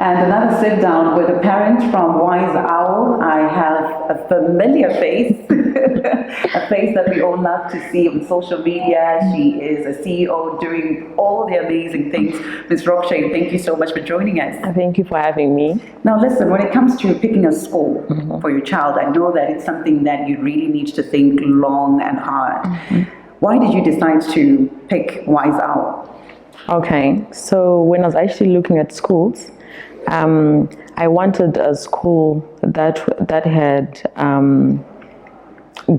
And another sit down with a parent from Wise Owl. I have a familiar face, a face that we all love to see on social media. She is a CEO doing all the amazing things. Ms. Rockshade, thank you so much for joining us. Thank you for having me. Now listen, when it comes to picking a school for your child, I know that it's something that you really need to think long and hard. Why did you decide to pick Wise Owl? Okay, so when I was actually looking at schools, I wanted a school that had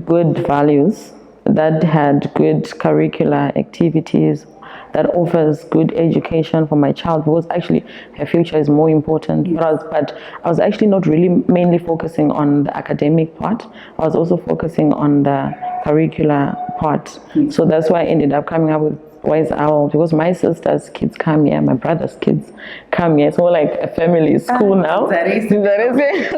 good values, that had good curricular activities, that offers good education for my child, because actually her future is more important. But I was actually not really mainly focusing on the academic part. I was also focusing on the curricular part. So that's why I ended up coming up with Wise Owl, because my sister's kids come here, my brother's kids come here. It's more like a family school now. That is it.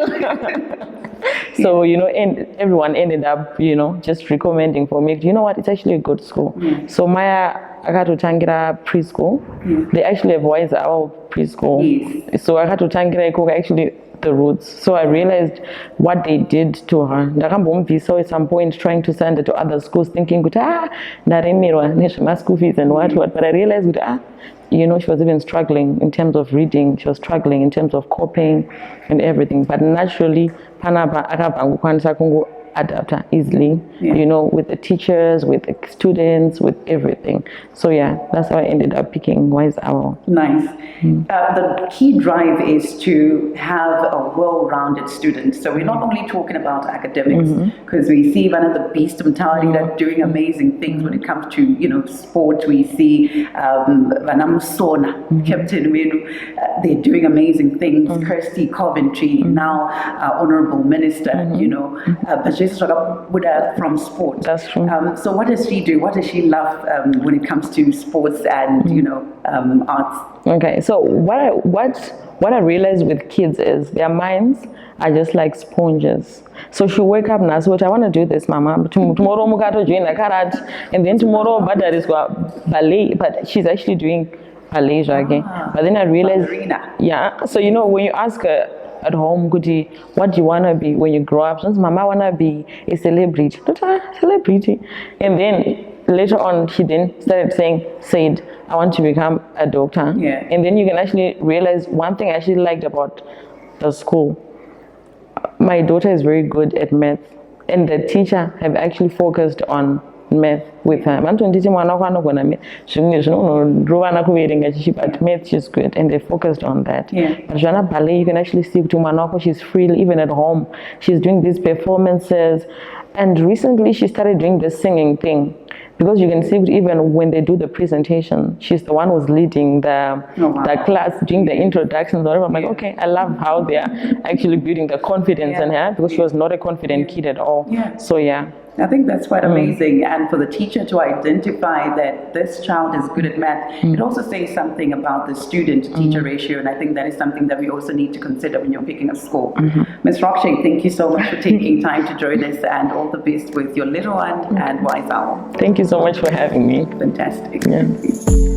So, and everyone ended up, just recommending for me. You know what? It's actually a good school. So Maya Akatutangira preschool, they actually have Wise Owl preschool. Yes. So Akatutangira actually the roots. So I realized what they did to her. So at some point trying to send her to other schools, thinking, my school fees and what. But I realized, she was even struggling in terms of reading. She was struggling in terms of copying and everything. But naturally, adapt easily, with the teachers, with the students, with everything. So yeah, that's how I ended up picking Wise Owl. Nice. The key drive is to have a well-rounded student. So we're not only talking about academics, because we see one of the beast mentality that doing amazing things when it comes to, sport. We see Vanamsona, Captain Menu, they're doing amazing things. Kirsty Coventry, now Honorable Minister, but she's from sports. That's true. So what does she do? What does she love when it comes to sports and arts? Okay, so what I realized with kids is their minds are just like sponges. So she wake up now, so I want to do this, Mama. Tomorrow I'm going to join the karate, and then tomorrow that is ballet. But she's actually doing ballet again. But then I realized, so when you ask her at home, what do you want to be when you grow up? Since Mama want to be a celebrity. And then later on, she then started said, I want to become a doctor. And then you can actually realize one thing I actually liked about the school. My daughter is very good at math, and the teacher have actually focused on math with her. But math, she's good, and they focused on that. But Jana Ballet, you can actually see to Manoko, she's free even at home. She's doing these performances, and recently she started doing the singing thing. Because you can see even when they do the presentation, she's the one who's leading the class, doing the introductions, whatever. I'm like, okay, I love how they're actually building the confidence in her, because she was not a confident kid at all. So yeah. I think that's quite amazing. And for the teacher to identify that this child is good at math, it also says something about the student-teacher ratio. And I think that is something that we also need to consider when you're picking a school. Ms. Rockshade, thank you so much for taking time to join us, and all the best with your little one and Wise Owl. Thank you so much for having me. Fantastic. Yeah.